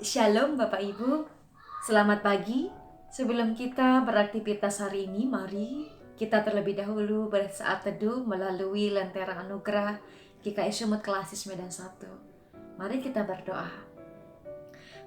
Shalom Bapak Ibu, selamat pagi. Sebelum kita beraktivitas hari ini, mari kita terlebih dahulu bersaat teduh melalui lentera anugerah GKI Sumut Klasis Medan 1. Mari kita berdoa.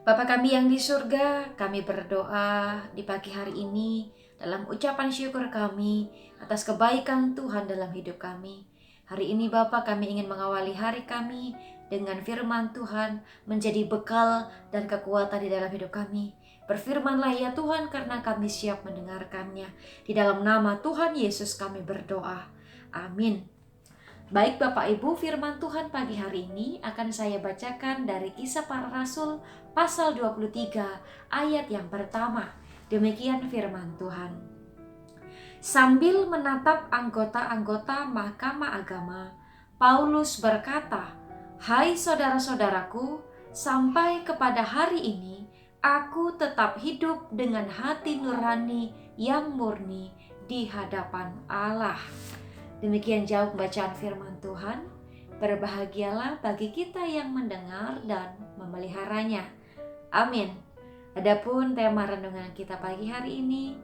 Bapa kami yang di surga, kami berdoa di pagi hari ini dalam ucapan syukur kami atas kebaikan Tuhan dalam hidup kami. Hari ini Bapa, kami ingin mengawali hari kami dengan firman Tuhan menjadi bekal dan kekuatan di dalam hidup kami. Berfirmanlah ya Tuhan, karena kami siap mendengarkannya. Di dalam nama Tuhan Yesus kami berdoa. Amin. Baik Bapak Ibu, firman Tuhan pagi hari ini akan saya bacakan dari Kisah Para Rasul pasal 23 ayat yang pertama. Demikian firman Tuhan. Sambil menatap anggota-anggota Mahkamah Agama, Paulus berkata, "Hai saudara-saudaraku, sampai kepada hari ini aku tetap hidup dengan hati nurani yang murni di hadapan Allah." Demikian jauh bacaan firman Tuhan. Berbahagialah bagi kita yang mendengar dan memeliharanya. Amin. Adapun tema renungan kita pagi hari ini,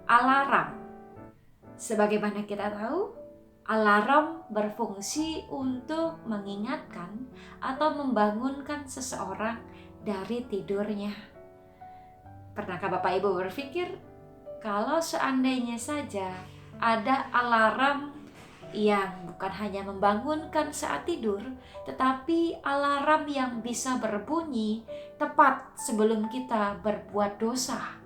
alarm. Sebagaimana kita tahu, alarm berfungsi untuk mengingatkan atau membangunkan seseorang dari tidurnya. Pernahkah Bapak Ibu berpikir, kalau seandainya saja ada alarm yang bukan hanya membangunkan saat tidur, tetapi alarm yang bisa berbunyi tepat sebelum kita berbuat dosa,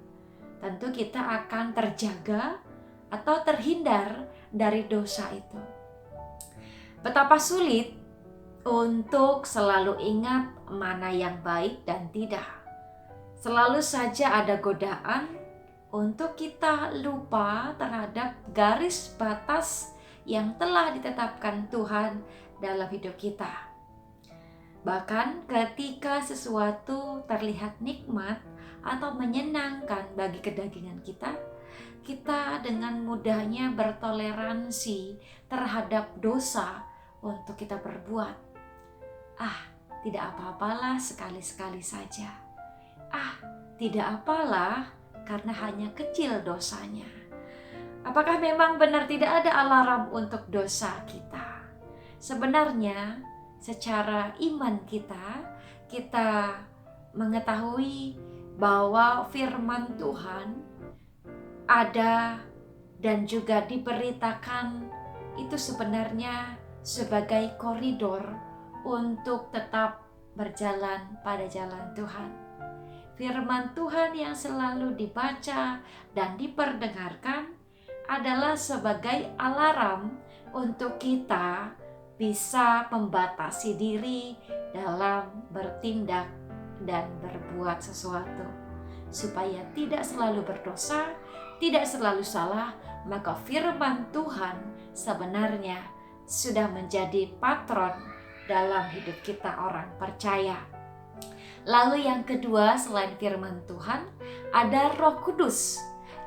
tentu kita akan terjaga atau terhindar dari dosa itu. Betapa sulit untuk selalu ingat mana yang baik dan tidak. Selalu saja ada godaan untuk kita lupa terhadap garis batas yang telah ditetapkan Tuhan dalam hidup kita. Bahkan ketika sesuatu terlihat nikmat atau menyenangkan bagi kedagingan kita, kita dengan mudahnya bertoleransi terhadap dosa untuk kita berbuat. Tidak apa-apalah, sekali-sekali saja. Tidak apalah, karena hanya kecil dosanya. Apakah memang benar tidak ada alarm untuk dosa kita? Sebenarnya secara iman kita mengetahui bahwa firman Tuhan ada dan juga diberitakan itu sebenarnya sebagai koridor untuk tetap berjalan pada jalan Tuhan. Firman Tuhan yang selalu dibaca dan diperdengarkan adalah sebagai alarm untuk kita bisa membatasi diri dalam bertindak dan berbuat sesuatu, supaya tidak selalu berdosa, tidak selalu salah. Maka firman Tuhan sebenarnya sudah menjadi patron dalam hidup kita orang percaya. Lalu yang kedua, selain firman Tuhan, ada Roh Kudus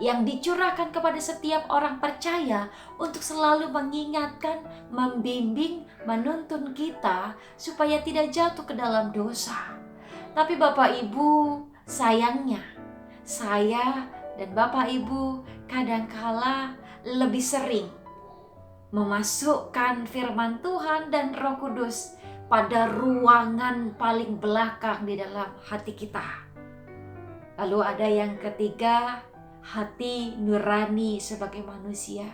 yang dicurahkan kepada setiap orang percaya untuk selalu mengingatkan, membimbing, menuntun kita supaya tidak jatuh ke dalam dosa. Tapi Bapak Ibu, sayangnya saya dan Bapak Ibu kadangkala lebih sering memasukkan firman Tuhan dan Roh Kudus pada ruangan paling belakang di dalam hati kita. Lalu ada yang ketiga, hati nurani sebagai manusia.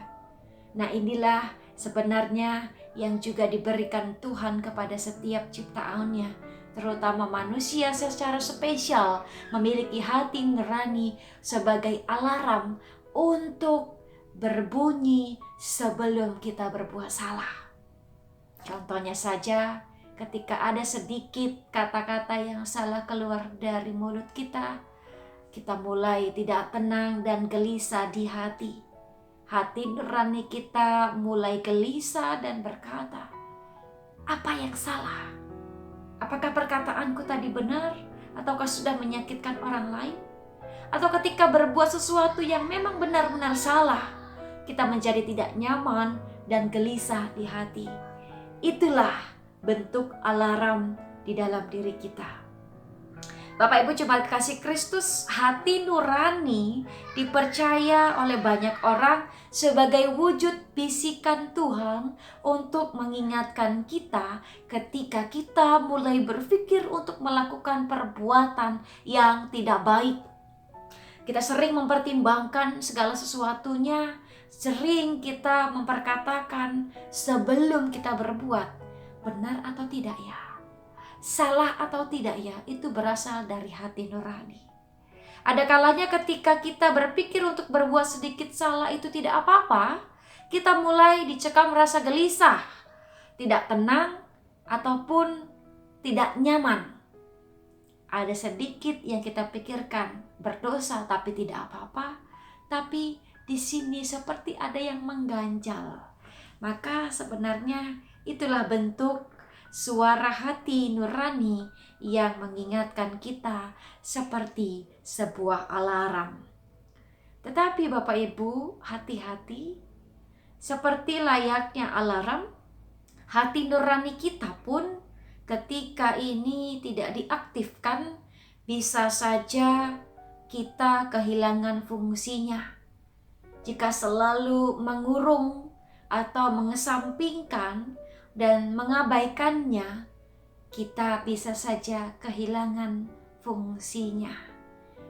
Nah, inilah sebenarnya yang juga diberikan Tuhan kepada setiap ciptaannya, terutama manusia secara spesial memiliki hati nurani sebagai alarm untuk berbunyi sebelum kita berbuat salah. Contohnya saja, ketika ada sedikit kata-kata yang salah keluar dari mulut kita mulai tidak tenang dan gelisah di hati. Hati nurani kita mulai gelisah dan berkata, apa yang salah? Apakah perkataanku tadi benar? Ataukah sudah menyakitkan orang lain? Atau ketika berbuat sesuatu yang memang benar-benar salah, kita menjadi tidak nyaman dan gelisah di hati. Itulah bentuk alarm di dalam diri kita. Bapak Ibu jemaat kasih Kristus, hati nurani dipercaya oleh banyak orang sebagai wujud bisikan Tuhan untuk mengingatkan kita ketika kita mulai berpikir untuk melakukan perbuatan yang tidak baik. Kita sering mempertimbangkan segala sesuatunya, sering kita memperkatakan sebelum kita berbuat, benar atau tidak ya? Salah atau tidak ya, itu berasal dari hati nurani. Ada kalanya ketika kita berpikir untuk berbuat sedikit salah itu tidak apa-apa, kita mulai dicekam rasa gelisah, tidak tenang, ataupun tidak nyaman. Ada sedikit yang kita pikirkan berdosa tapi tidak apa-apa, tapi di sini seperti ada yang mengganjal. Maka sebenarnya itulah bentuk suara hati nurani yang mengingatkan kita seperti sebuah alarm. Tetapi Bapak Ibu, hati-hati, seperti layaknya alarm, hati nurani kita pun ketika ini tidak diaktifkan, bisa saja kita kehilangan fungsinya. Jika selalu mengurung atau mengesampingkan dan mengabaikannya, kita bisa saja kehilangan fungsinya.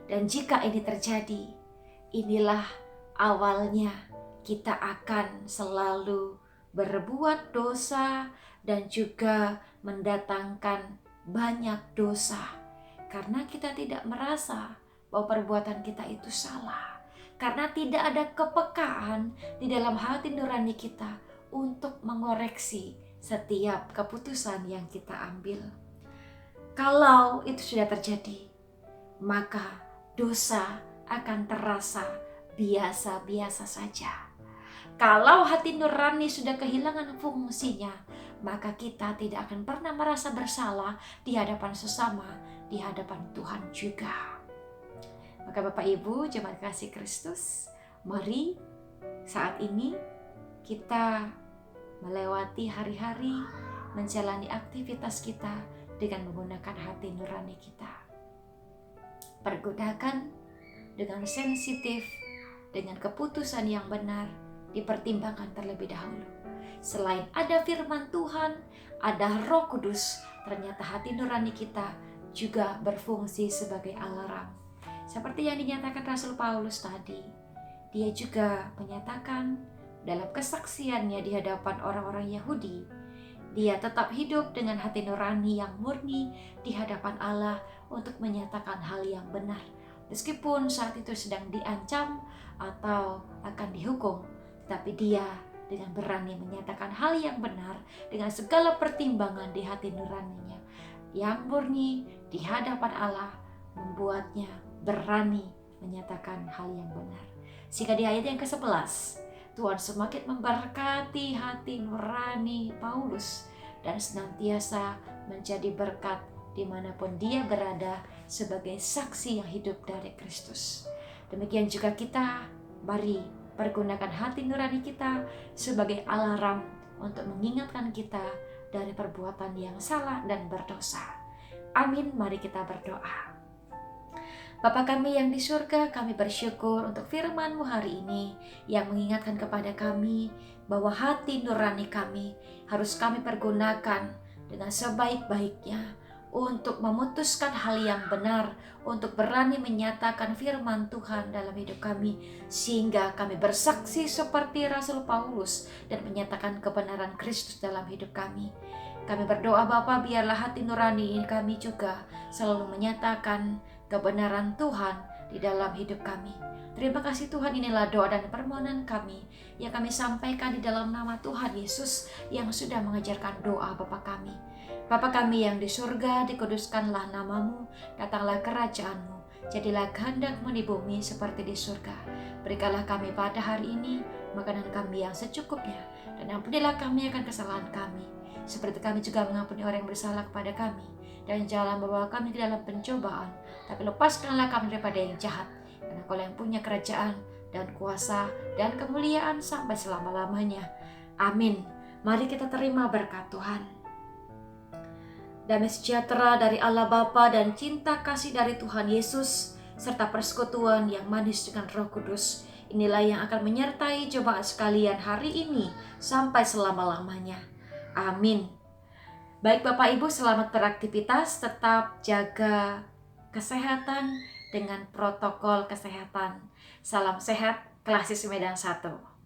Dan jika ini terjadi, inilah awalnya kita akan selalu berbuat dosa dan juga mendatangkan banyak dosa. Karena kita tidak merasa bahwa perbuatan kita itu salah. Karena tidak ada kepekaan di dalam hati nurani kita untuk mengoreksi setiap keputusan yang kita ambil. Kalau itu sudah terjadi, maka dosa akan terasa biasa-biasa saja. Kalau hati nurani sudah kehilangan fungsinya, maka kita tidak akan pernah merasa bersalah di hadapan sesama, di hadapan Tuhan juga. Maka Bapak Ibu jemaat kasih Kristus, mari saat ini kita melewati hari-hari, menjalani aktivitas kita dengan menggunakan hati nurani kita. Pergunakan dengan sensitif, dengan keputusan yang benar, dipertimbangkan terlebih dahulu. Selain ada firman Tuhan, ada Roh Kudus, ternyata hati nurani kita juga berfungsi sebagai alarm. Seperti yang dinyatakan Rasul Paulus tadi, dia juga menyatakan dalam kesaksiannya di hadapan orang-orang Yahudi, dia tetap hidup dengan hati nurani yang murni di hadapan Allah untuk menyatakan hal yang benar. Meskipun saat itu sedang diancam atau akan dihukum, tetapi dia dengan berani menyatakan hal yang benar dengan segala pertimbangan di hati nuraninya yang murni di hadapan Allah, membuatnya berani menyatakan hal yang benar. Sehingga di ayat yang ke-11, Tuhan semakin memberkati hati nurani Paulus dan senantiasa menjadi berkat dimanapun dia berada sebagai saksi yang hidup dari Kristus. Demikian juga kita, mari pergunakan hati nurani kita sebagai alarm untuk mengingatkan kita dari perbuatan yang salah dan berdosa. Amin, mari kita berdoa. Bapa kami yang di surga, kami bersyukur untuk firman-Mu hari ini yang mengingatkan kepada kami bahwa hati nurani kami harus kami pergunakan dengan sebaik-baiknya untuk memutuskan hal yang benar, untuk berani menyatakan firman Tuhan dalam hidup kami, sehingga kami bersaksi seperti Rasul Paulus dan menyatakan kebenaran Kristus dalam hidup kami. Kami berdoa Bapa, biarlah hati nurani kami juga selalu menyatakan kebenaran Tuhan di dalam hidup kami. Terima kasih Tuhan, inilah doa dan permohonan kami yang kami sampaikan di dalam nama Tuhan Yesus yang sudah mengajarkan doa Bapa kami. Bapa kami yang di surga, dikuduskanlah namamu, datanglah kerajaan-Mu, jadilah kehendak-Mu di bumi seperti di surga. Berikanlah kami pada hari ini makanan kami yang secukupnya, dan ampunilah kami akan kesalahan kami, seperti kami juga mengampuni orang yang bersalah kepada kami. Dan janganlah membawa kami ke dalam pencobaan, tapi lepaskanlah kami daripada yang jahat. Karena Kau yang punya kerajaan dan kuasa dan kemuliaan sampai selama-lamanya. Amin. Mari kita terima berkat Tuhan. Damai sejahtera dari Allah Bapa dan cinta kasih dari Tuhan Yesus, serta persekutuan yang manis dengan Roh Kudus, inilah yang akan menyertai jemaat sekalian hari ini sampai selama-lamanya. Amin. Baik Bapak Ibu, selamat beraktivitas, tetap jaga kesehatan dengan protokol kesehatan. Salam sehat, Klasis Medan 1.